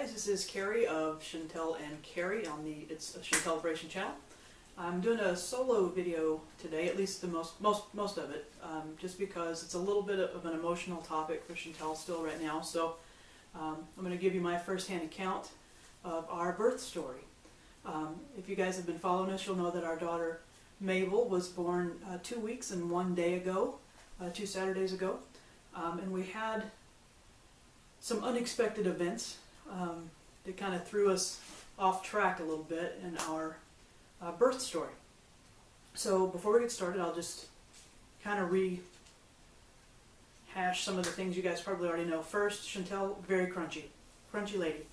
guys, this is Carrie of Chantel and Carrie on the It's a Chantelibration channel. I'm doing a solo video today, at least the most of it, just because it's a little bit of an emotional topic for Chantel still right now. So I'm going to give you my first-hand account of our birth story. If you guys have been following us, you'll know that our daughter Mabel was born 2 weeks and 1 day ago, 2 Saturdays ago, and we had some unexpected events that kind of threw us off track a little bit in our birth story. So before we get started, I'll just kind of rehash some of the things you guys probably already know. First, Chantel, very crunchy lady.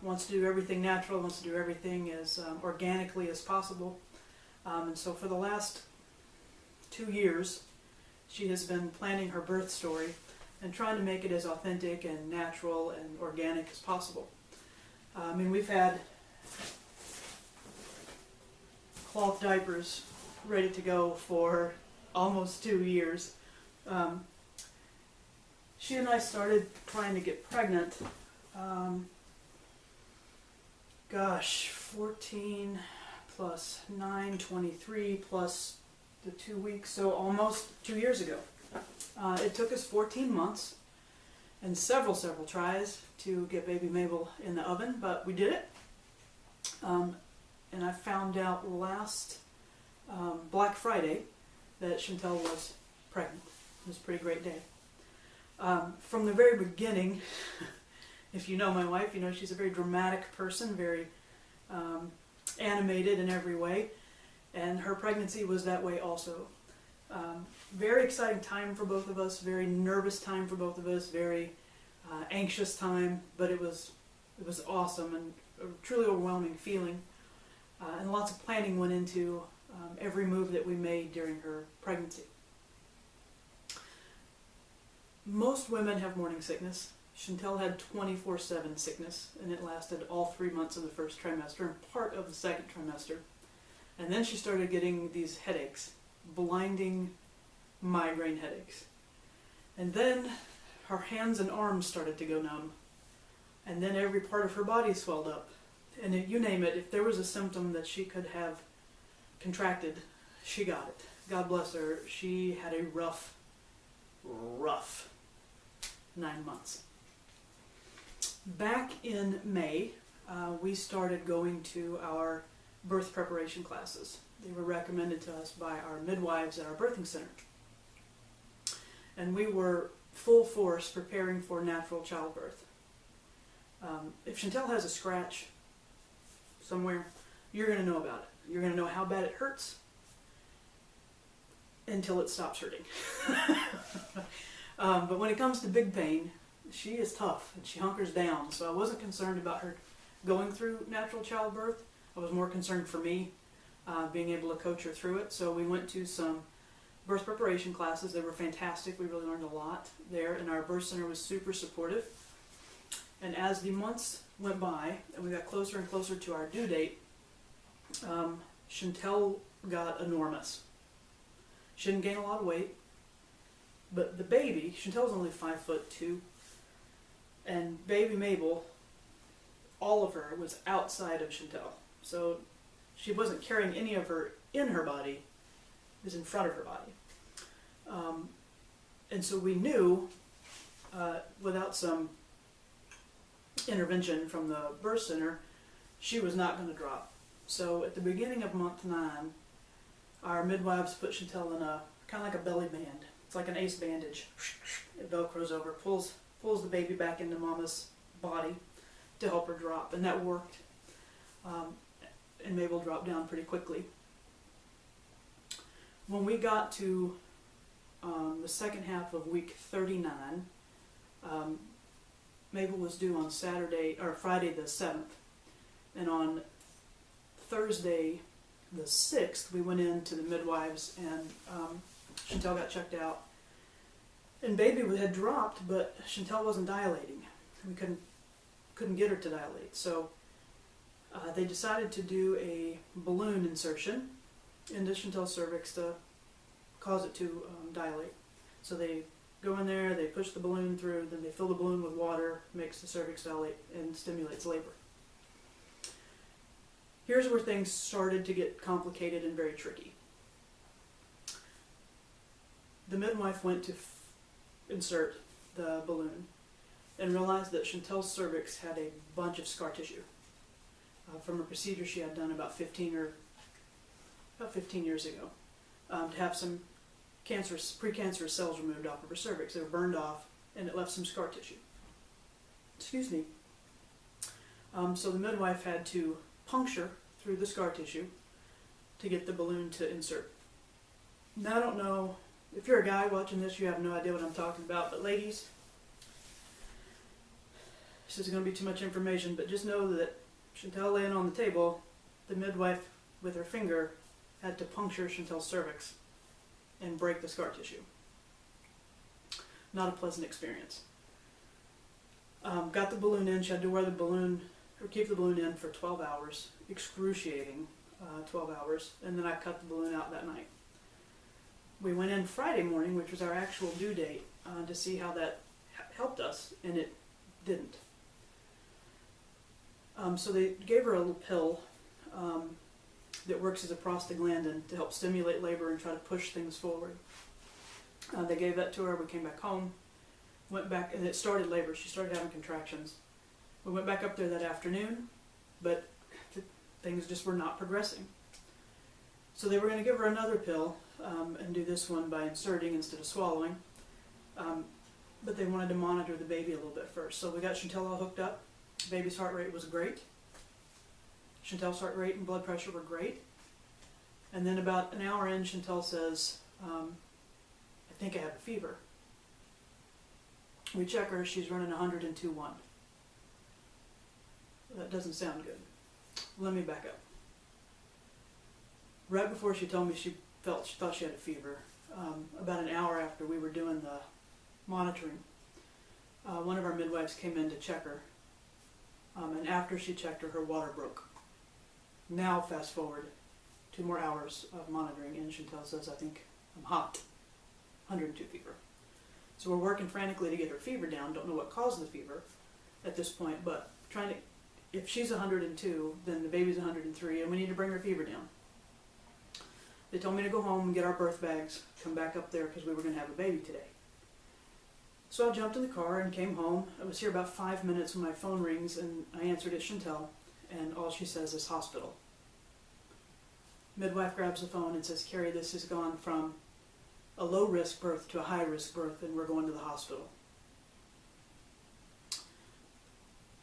Wants to do everything natural, wants to do everything as organically as possible. And so for the last 2 years, she has been planning her birth story and trying to make it as authentic and natural and organic as possible. I mean, we've had cloth diapers ready to go for almost 2 years. She and I started trying to get pregnant, 14 plus 9, 23 plus the 2 weeks, so almost 2 years ago. It took us 14 months and several tries to get baby Mabel in the oven, but we did it. And I found out last Black Friday that Chantel was pregnant. It was a pretty great day. From the very beginning, if you know my wife, you know she's a very dramatic person, very animated in every way, and her pregnancy was that way also. Very exciting time for both of us, very nervous time for both of us, very anxious time, but it was awesome and a truly overwhelming feeling. And lots of planning went into every move that we made during her pregnancy. Most women have morning sickness. Chantel had 24/7 sickness, and it lasted all 3 months of the first trimester and part of the second trimester. And then she started getting these headaches, blinding migraine headaches. And then her hands and arms started to go numb. And then every part of her body swelled up. And you name it, if there was a symptom that she could have contracted, she got it. God bless her. She had a rough 9 months. Back in May, we started going to our birth preparation classes. They were recommended to us by our midwives at our birthing center. And we were full force preparing for natural childbirth. If Chantel has a scratch somewhere, you're going to know about it. You're going to know how bad it hurts until it stops hurting. But when it comes to big pain, she is tough and she hunkers down. So I wasn't concerned about her going through natural childbirth. I was more concerned for me being able to coach her through it. So we went to some birth preparation classes. They were fantastic. We really learned a lot there, and our birth center was super supportive. And as the months went by and we got closer and closer to our due date, Chantel got enormous. She didn't gain a lot of weight, but the baby, Chantel's only 5'2", and baby Mabel, all of her was outside of Chantel. So she wasn't carrying any of her in her body, it was in front of her body. And so we knew, without some intervention from the birth center, she was not going to drop. So at the beginning of month 9, our midwives put Chantel in a kind of like a belly band. It's like an ace bandage. It velcros over, pulls the baby back into mama's body to help her drop, and that worked. And Mabel dropped down pretty quickly. When we got to the second half of week 39, Mabel was due on Friday the 7th, and on Thursday the 6th we went in to the midwives, and Chantel got checked out, and baby had dropped, but Chantel wasn't dilating. We couldn't get her to dilate, so they decided to do a balloon insertion into Chantel's cervix to cause it to dilate. So they go in there, they push the balloon through, then they fill the balloon with water, makes the cervix dilate, and stimulates labor. Here's where things started to get complicated and very tricky. The midwife went to insert the balloon and realized that Chantel's cervix had a bunch of scar tissue from a procedure she had done about 15 years ago to have some precancerous cells removed off of her cervix. They were burned off, and it left some scar tissue. Excuse me. So the midwife had to puncture through the scar tissue to get the balloon to insert. Now, I don't know, if you're a guy watching this, you have no idea what I'm talking about, but ladies, this is going to be too much information, but just know that Chantel laying on the table, the midwife with her finger had to puncture Chantel's cervix and break the scar tissue. Not a pleasant experience. Got the balloon in. She had to wear the balloon, or keep the balloon in for 12 hours, excruciating 12 hours, and then I cut the balloon out that night. We went in Friday morning, which was our actual due date, to see how that helped us, and it didn't. So they gave her a little pill that works as a prostaglandin to help stimulate labor and try to push things forward. They gave that to her. We came back home, went back, and it started labor. She started having contractions. We went back up there that afternoon, but things just were not progressing. So they were going to give her another pill and do this one by inserting instead of swallowing. But they wanted to monitor the baby a little bit first. So we got Chantel all hooked up. The baby's heart rate was great. Chantel's heart rate and blood pressure were great. And then about an hour in, Chantel says, I think I have a fever. We check her, she's running 102.1. That doesn't sound good. Let me back up. Right before she told me she thought she had a fever, about an hour after we were doing the monitoring, one of our midwives came in to check her. And after she checked her, her water broke. Now fast forward 2 more hours of monitoring, and Chantel says, I think I'm hot. 102 fever. So we're working frantically to get her fever down. Don't know what caused the fever at this point, but trying to, if she's 102, then the baby's 103, and we need to bring her fever down. They told me to go home and get our birth bags, come back up there because we were going to have a baby today. So I jumped in the car and came home. I was here about 5 minutes when my phone rings, and I answered it, Chantel, and all she says is hospital. Midwife grabs the phone and says, Carrie, this has gone from a low-risk birth to a high-risk birth, and we're going to the hospital.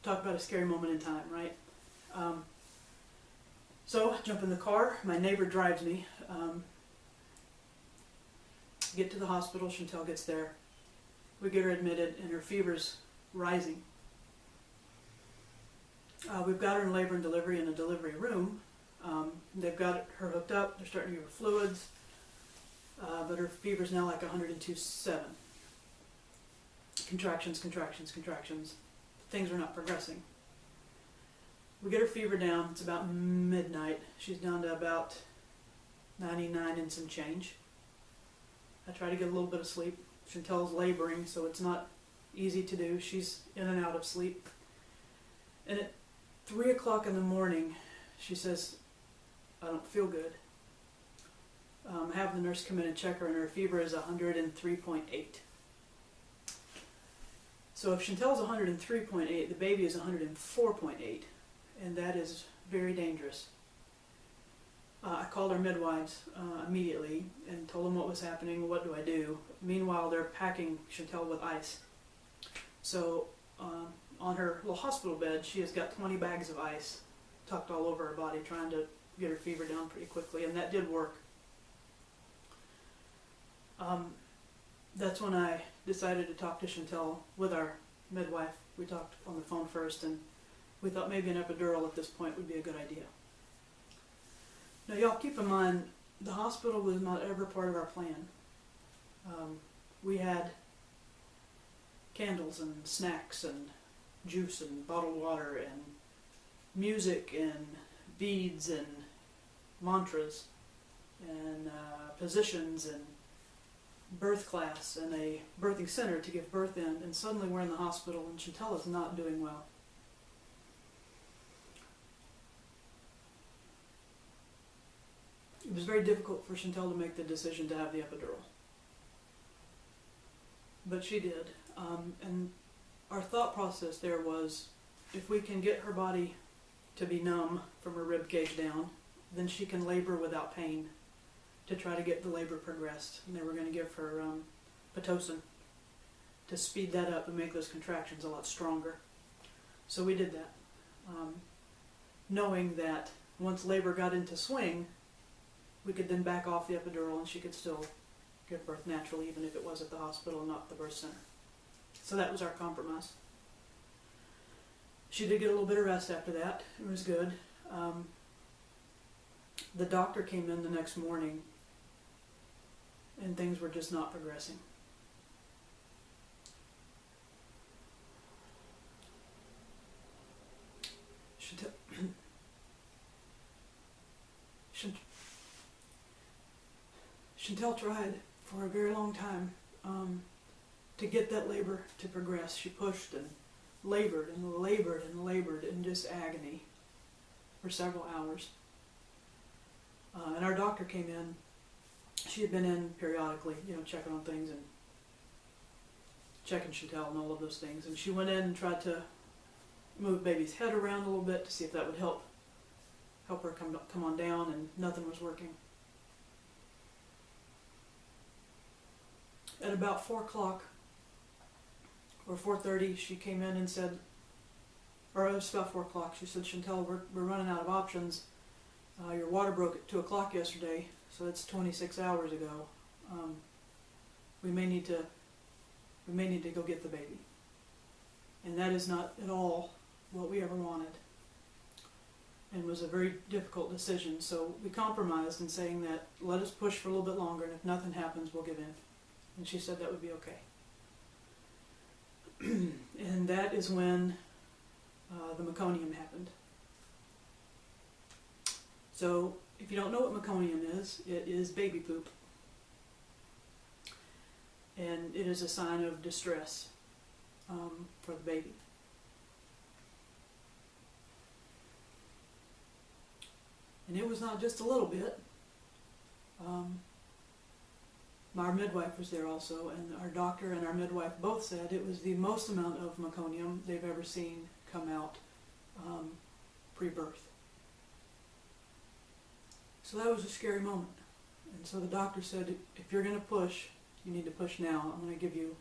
Talk about a scary moment in time, right? So I jump in the car. My neighbor drives me. Get to the hospital. Chantel gets there. We get her admitted, and her fever's rising. We've got her in labor and delivery in a delivery room. They've got her hooked up. They're starting to give her fluids. But her fever's now like 102.7. Contractions, contractions, contractions. Things are not progressing. We get her fever down. It's about midnight. She's down to about 99 and some change. I try to get a little bit of sleep. Chantel's laboring, so it's not easy to do. She's in and out of sleep. And at 3 o'clock in the morning, she says, I don't feel good. Have the nurse come in and check her, and her fever is 103.8. So if Chantel's 103.8, the baby is 104.8, and that is very dangerous. I called our midwives immediately and told them what was happening. What do I do? Meanwhile, they're packing Chantel with ice. So on her little hospital bed, she has got 20 bags of ice tucked all over her body, trying to get her fever down pretty quickly, and that did work. That's when I decided to talk to Chantel with our midwife. We talked on the phone first, and we thought maybe an epidural at this point would be a good idea. Now, y'all keep in mind, the hospital was not ever part of our plan. We had candles and snacks and juice and bottled water and music and beads and mantras and positions and birth class and a birthing center to give birth in, and suddenly we're in the hospital and Chantel is not doing well. It was very difficult for Chantel to make the decision to have the epidural. But she did. And our thought process there was, if we can get her body to be numb from her rib cage down, then she can labor without pain to try to get the labor progressed. And they were going to give her Pitocin to speed that up and make those contractions a lot stronger. So we did that, knowing that once labor got into swing, we could then back off the epidural and she could still give birth naturally, even if it was at the hospital and not the birth center. So that was our compromise. She did get a little bit of rest after that. It was good. The doctor came in the next morning and things were just not progressing. Chantel tried for a very long time to get that labor to progress. She pushed and labored and labored and labored in just agony for several hours. And our doctor came in. She had been in periodically, checking on things and checking Chantel and all of those things. And she went in and tried to move baby's head around a little bit to see if that would help her come on down, and nothing was working. At about 4 o'clock or 4:30, she came in and said, or it was about 4 o'clock, she said, Chantel, we're running out of options. Your water broke at 2 o'clock yesterday, so that's 26 hours ago. We may need to go get the baby. And that is not at all what we ever wanted. And was a very difficult decision. So we compromised in saying that let us push for a little bit longer, and if nothing happens, we'll give in. And she said that would be okay. And that is when the meconium happened. So if you don't know what meconium is, it is baby poop. And it is a sign of distress for the baby. And it was not just a little bit. Our midwife was there also, and our doctor and our midwife both said it was the most amount of meconium they've ever seen come out pre-birth. So that was a scary moment. And so the doctor said, if you're going to push, you need to push now. I'm going to give you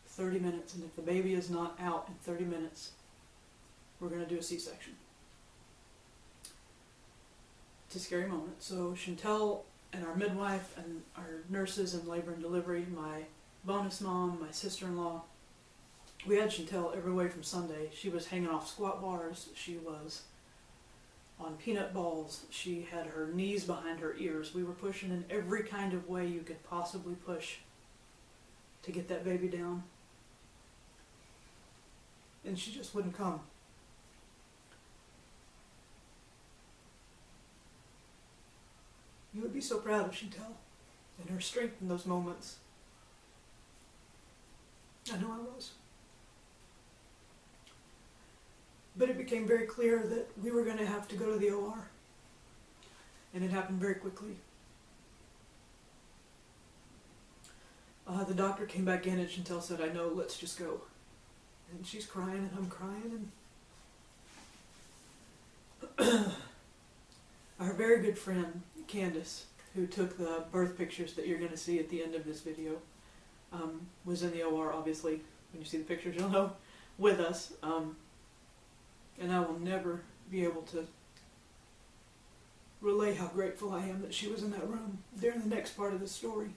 30 minutes, and if the baby is not out in 30 minutes, we're going to do a C-section. It's a scary moment. So Chantel and our midwife and our nurses in labor and delivery, my bonus mom, my sister-in-law, we had Chantel every way from Sunday. She was hanging off squat bars. She was on peanut balls. She had her knees behind her ears. We were pushing in every kind of way you could possibly push to get that baby down. And she just wouldn't come. You would be so proud of Chantel and her strength in those moments. I know I was. But it became very clear that we were going to have to go to the OR. And it happened very quickly. The doctor came back in and Chantel said, I know, let's just go. And she's crying and I'm crying. And our very good friend, Candace, who took the birth pictures that you're going to see at the end of this video, was in the OR, obviously. When you see the pictures, you'll know, with us. And I will never be able to relay how grateful I am that she was in that room during the next part of the story.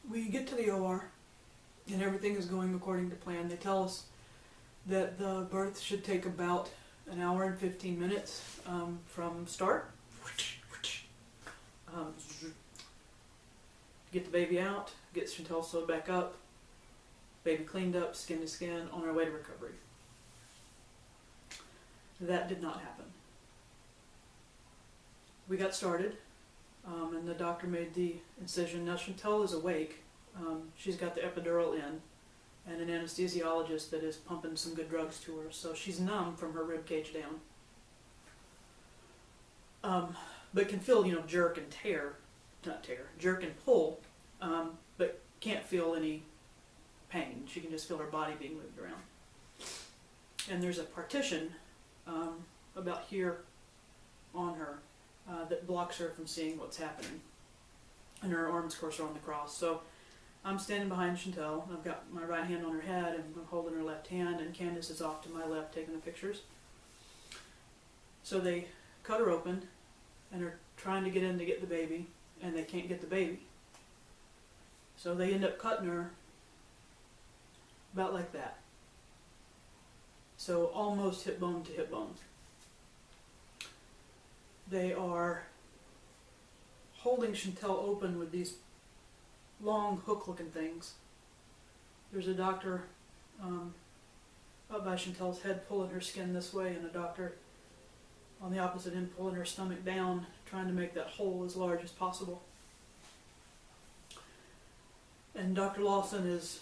We get to the OR, and everything is going according to plan. They tell us that the birth should take about an hour and 15 minutes from start. Get the baby out, get Chantel sewed back up, baby cleaned up, skin to skin, on our way to recovery. That did not happen. we got started, and the doctor made the incision. Now Chantel is awake. She's got the epidural in, and an anesthesiologist that is pumping some good drugs to her, so she's numb from her rib cage down. But can feel, jerk and jerk and pull, but can't feel any pain. She can just feel her body being moved around. And there's a partition about here on her that blocks her from seeing what's happening. And her arms, of course, are on the cross. So I'm standing behind Chantel, and I've got my right hand on her head, and I'm holding her left hand, and Candace is off to my left taking the pictures. So they cut her open, and are trying to get in to get the baby, and they can't get the baby. So they end up cutting her about like that. So almost hip bone to hip bone. They are holding Chantel open with these long hook-looking things. There's a doctor up by Chantel's head pulling her skin this way, and a doctor on the opposite end pulling her stomach down, trying to make that hole as large as possible. And Dr. Lawson is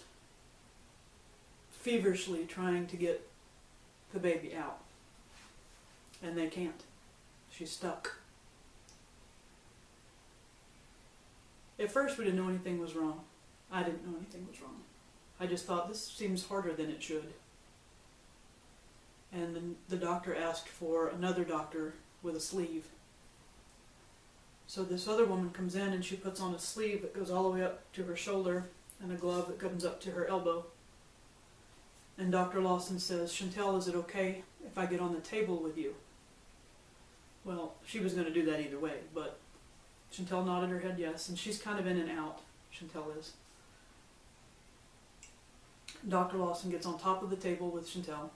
feverishly trying to get the baby out. And they can't. She's stuck. At first we didn't know anything was wrong. I didn't know anything was wrong. I just thought, this seems harder than it should. And then the doctor asked for another doctor with a sleeve. So this other woman comes in and she puts on a sleeve that goes all the way up to her shoulder and a glove that comes up to her elbow. And Dr. Lawson says, "Chantel, is it okay if I get on the table with you?" Well, she was going to do that either way, but Chantel nodded her head yes, and she's kind of in and out, Chantel is. Dr. Lawson gets on top of the table with Chantel,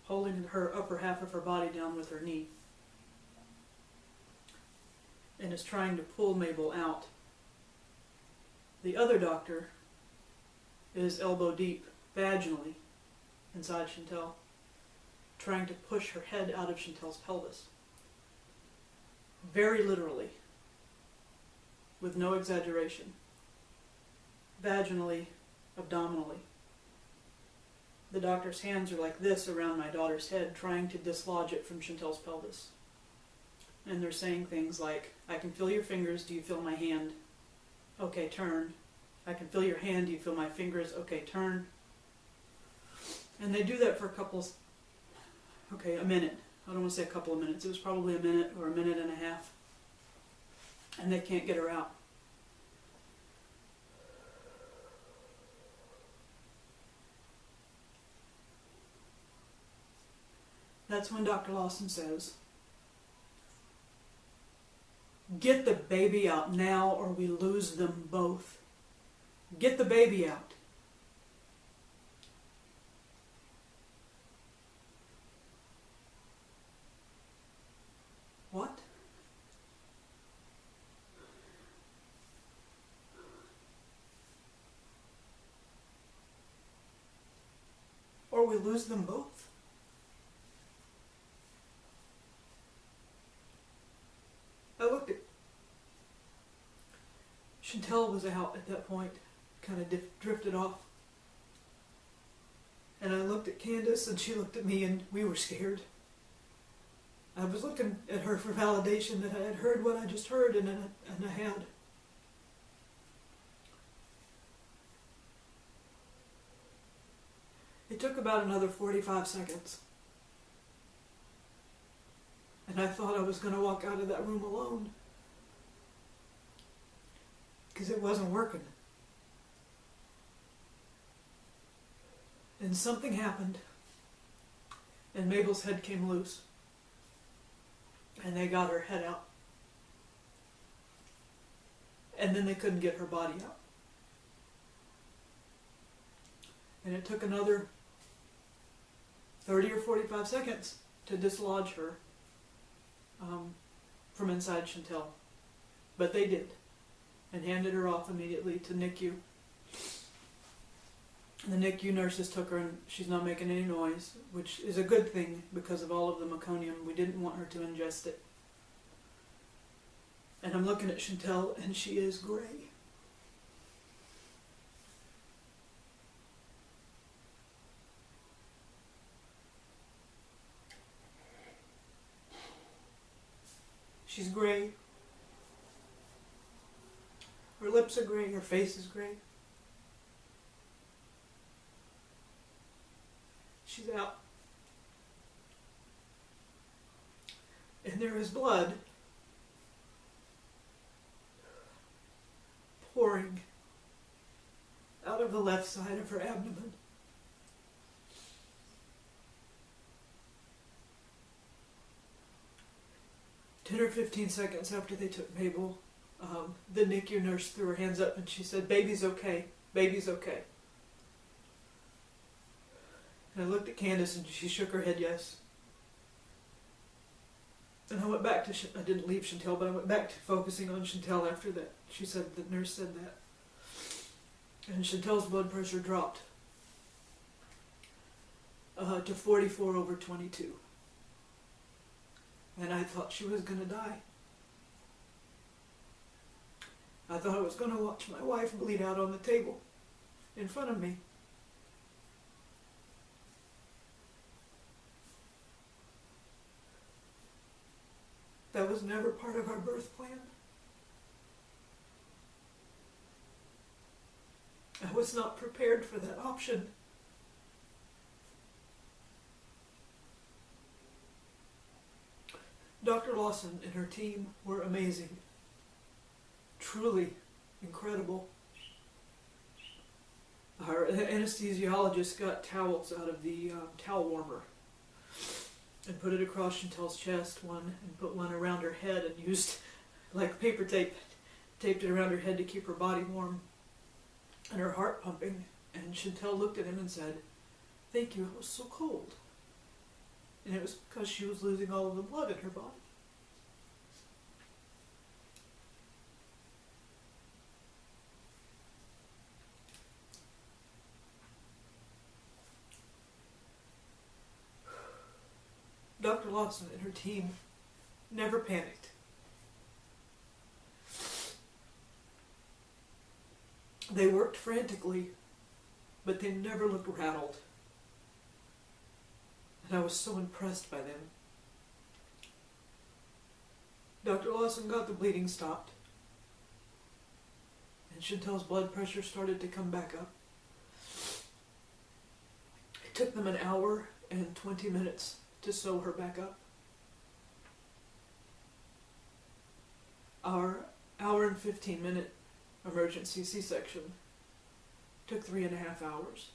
holding her upper half of her body down with her knee, and is trying to pull Mabel out. The other doctor is elbow deep, vaginally, inside Chantel, trying to push her head out of Chantel's pelvis. Very literally, with no exaggeration. Vaginally, abdominally. The doctor's hands are like this around my daughter's head, trying to dislodge it from Chantel's pelvis. And they're saying things like, "I can feel your fingers, do you feel my hand? Okay, turn. I can feel your hand, do you feel my fingers? Okay, turn." And they do that for a minute. I don't want to say a couple of minutes. It was probably a minute or a minute and a half. And they can't get her out. That's when Dr. Lawson says, "Get the baby out now or we lose them both. Get the baby out." What? Or we lose them both? I looked at Chantel was out at that point, kind of drifted off. And I looked at Candace and she looked at me and we were scared. I was looking at her for validation that I had heard what I just heard, and I had. It took about another 45 seconds. And I thought I was going to walk out of that room alone. Because it wasn't working. And something happened. And Mabel's head came loose. And they got her head out. And then they couldn't get her body out. And it took another 30 or 45 seconds to dislodge her from inside Chantel. But they did. And handed her off immediately to NICU. The NICU nurses took her and she's not making any noise, which is a good thing because of all of the meconium. We didn't want her to ingest it. And I'm looking at Chantel, and she is gray. She's gray. Her lips are gray, her face is gray. She's out. And there is blood pouring out of the left side of her abdomen. Ten or 15 seconds after they took Mabel, the NICU nurse threw her hands up and she said, "Baby's okay, baby's okay." And I looked at Candace and she shook her head yes. And I went back to, I didn't leave Chantel, but I went back to focusing on Chantel after that. She said, the nurse said that. And Chantel's blood pressure dropped to 44/22. And I thought she was going to die. I thought I was going to watch my wife bleed out on the table in front of me. That was never part of our birth plan. I was not prepared for that option. Dr. Lawson and her team were amazing. Truly incredible. Our anesthesiologist got towels out of the towel warmer and put it across Chantel's chest, one, and put one around her head and used like paper tape, taped it around her head to keep her body warm and her heart pumping. And Chantel looked at him and said, "Thank you, it was so cold." And it was because she was losing all of the blood in her body. Dr. Lawson and her team never panicked. They worked frantically, but they never looked rattled. And I was so impressed by them. Dr. Lawson got the bleeding stopped, and Chantel's blood pressure started to come back up. It took them an hour and 20 minutes to sew her back up. Our hour and 15-minute emergency C-section took 3.5 hours.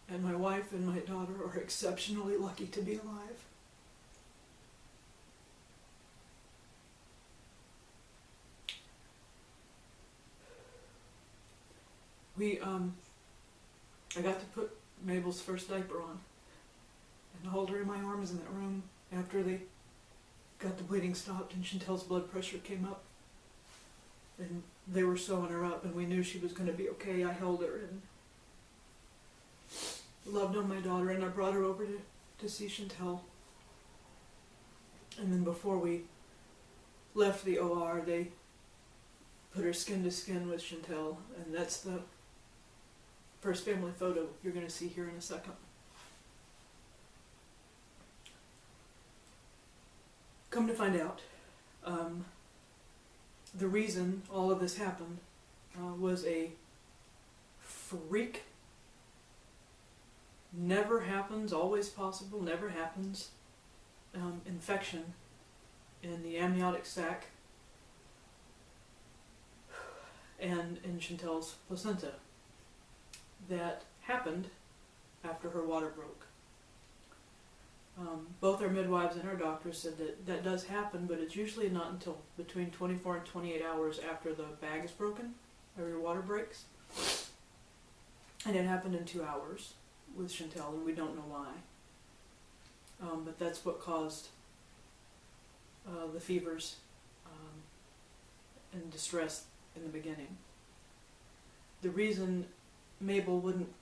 And my wife and my daughter are exceptionally lucky to be alive. I got to put Mabel's first diaper on and hold her in my arms in that room after they got the bleeding stopped and Chantel's blood pressure came up. And they were sewing her up and we knew she was going to be okay. I held her and loved on my daughter, and I brought her over to see Chantel. And then before we left the OR, they put her skin to skin with Chantel, and that's the first family photo you're going to see here in a second. Come to find out, the reason all of this happened was a freak, never happens, always possible, never happens, infection in the amniotic sac and in Chantel's placenta that happened after her water broke. Both our midwives and our doctors said that that does happen, but it's usually not until between 24 and 28 hours after the bag is broken or your water breaks. And it happened in 2 hours with Chantel, and we don't know why. But that's what caused the fevers and distress in the beginning. The reason Mabel wouldn't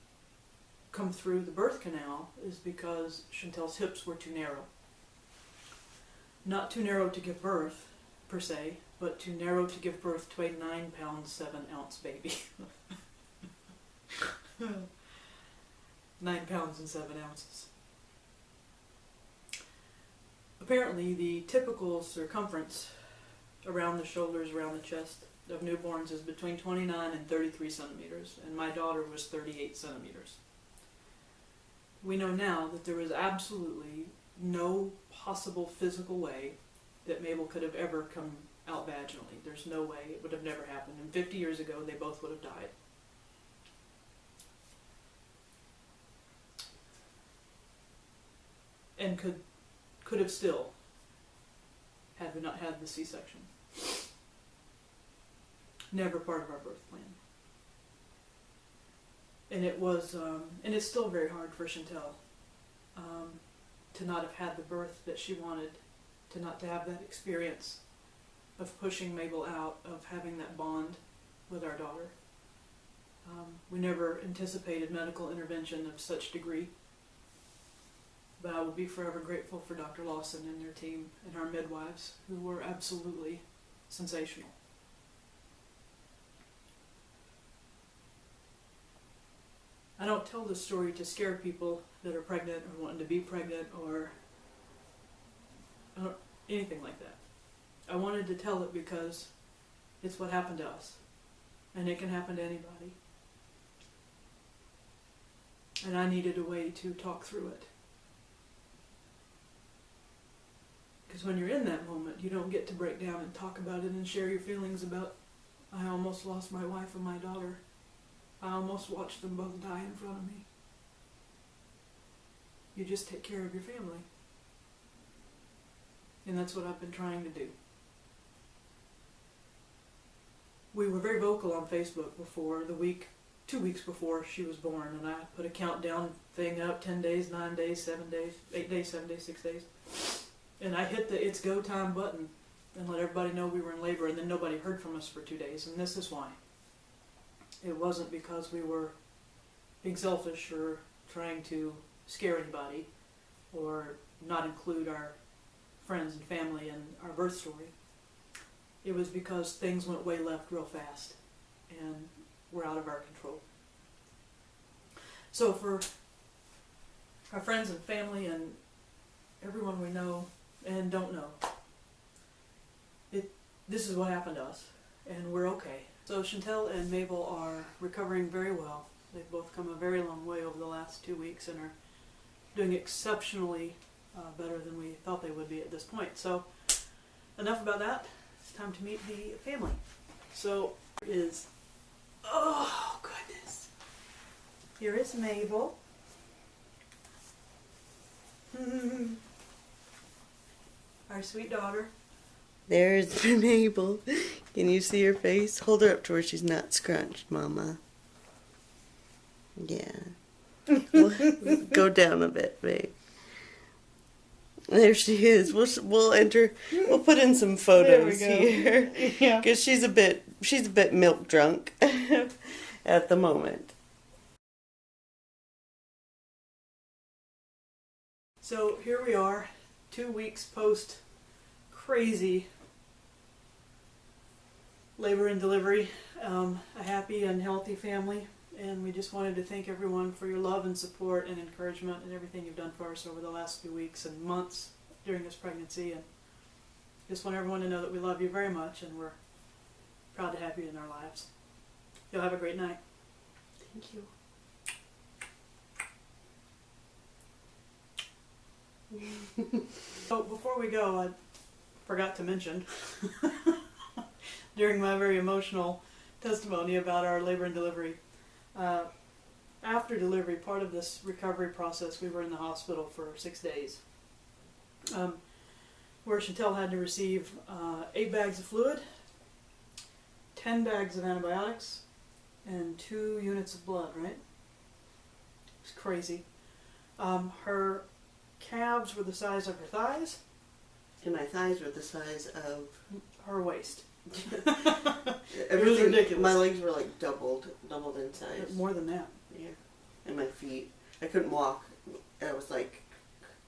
come through the birth canal is because Chantel's hips were too narrow. not too narrow to give birth, per se, but too narrow to give birth to a 9 pound 7 ounce baby. 9 pounds and 7 ounces. Apparently, the typical circumference around the shoulders, around the chest of newborns is between 29 and 33 centimeters, and my daughter was 38 centimeters. We know now that there was absolutely no possible physical way that Mabel could have ever come out vaginally. There's no way. It would have never happened. And 50 years ago, they both would have died. And could have still, had we not had the C-section. Never part of our birth plan. And it was, and it's still very hard for Chantel to not have had the birth that she wanted, to not to have that experience of pushing Mabel out, of having that bond with our daughter. We never anticipated medical intervention of such degree. But I will be forever grateful for Dr. Lawson and their team and our midwives, who were absolutely sensational. I don't tell this story to scare people that are pregnant or wanting to be pregnant or anything like that. I wanted to tell it because it's what happened to us, and it can happen to anybody. And I needed a way to talk through it. Because when you're in that moment, you don't get to break down and talk about it and share your feelings about, I almost lost my wife and my daughter. I almost watched them both die in front of me. You just take care of your family. And that's what I've been trying to do. We were very vocal on Facebook before the week, 2 weeks before she was born, and I put a countdown thing up, 10 days, 9 days, 7 days, 8 days, 7 days, 6 days. And I hit the it's go time button and let everybody know we were in labor, and then nobody heard from us for 2 days, and this is why. It wasn't because we were being selfish or trying to scare anybody or not include our friends and family in our birth story. It was because things went way left real fast and were out of our control. So for our friends and family and everyone we know and don't know, this is what happened to us, and we're okay. So Chantel and Mabel are recovering very well. They've both come a very long way over the last 2 weeks and are doing exceptionally better than we thought they would be at this point. So enough about that. It's time to meet the family. So here is, oh goodness, here is Mabel. Our sweet daughter. There's Mabel. Can you see her face? Hold her up to where she's not scrunched, Mama. Yeah. Go down a bit, babe. There she is. We'll enter. We'll put in some photos here. Yeah. Because she's a bit milk drunk at the moment. So here we are, 2 weeks post crazy labor and delivery, a happy and healthy family, and we just wanted to thank everyone for your love and support and encouragement and everything you've done for us over the last few weeks and months during this pregnancy, and just want everyone to know that we love you very much and we're proud to have you in our lives. You'll have a great night. Thank you. So before we go, I forgot to mention during my very emotional testimony about our labor and delivery, after delivery, part of this recovery process, we were in the hospital for 6 days, where Chantel had to receive 8 bags of fluid, 10 bags of antibiotics, and 2 units of blood, right? It's crazy. Her calves were the size of her thighs. And my thighs were the size of her waist. It was ridiculous. My legs were like doubled in size. More than that. Yeah. And my feet. I couldn't walk. I was like...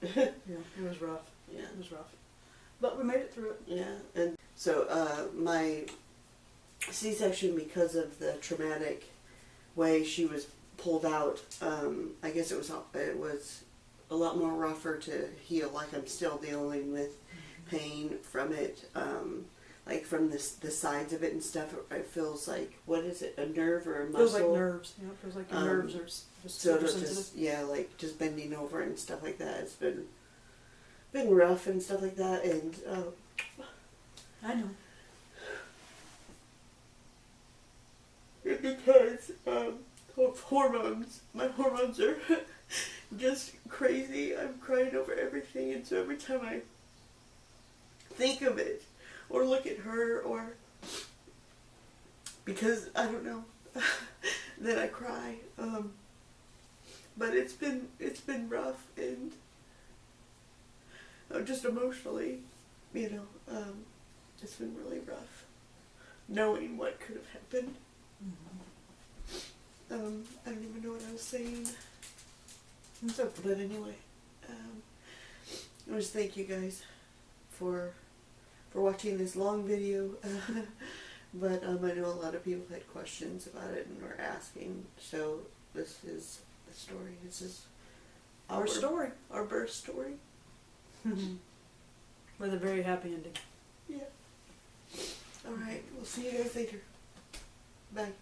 Yeah, it was rough. Yeah. It was rough. But we made it through it. Yeah, and so my C-section, because of the traumatic way she was pulled out, I guess it was a lot more rougher to heal. Like I'm still dealing with pain from it, like from the sides of it and stuff. It feels like, what is it, a nerve or a muscle? Feels like nerves. Yeah, it feels like your nerves are just super sensitive. Just, yeah, like just bending over and stuff like that. It's been rough and stuff like that, and I know. Because of hormones. My hormones are just crazy. I'm crying over everything, and so every time I think of it, or look at her, or because I don't know, then I cry. But it's been rough, and just emotionally, you know, it's been really rough, knowing what could have happened. I don't even know what I was saying. But anyway, I just thank you guys for watching this long video. But I know a lot of people had questions about it and were asking. So this is the story. This is Our story. Our birth story. With a very happy ending. Yeah. All right. We'll see you guys later. Bye.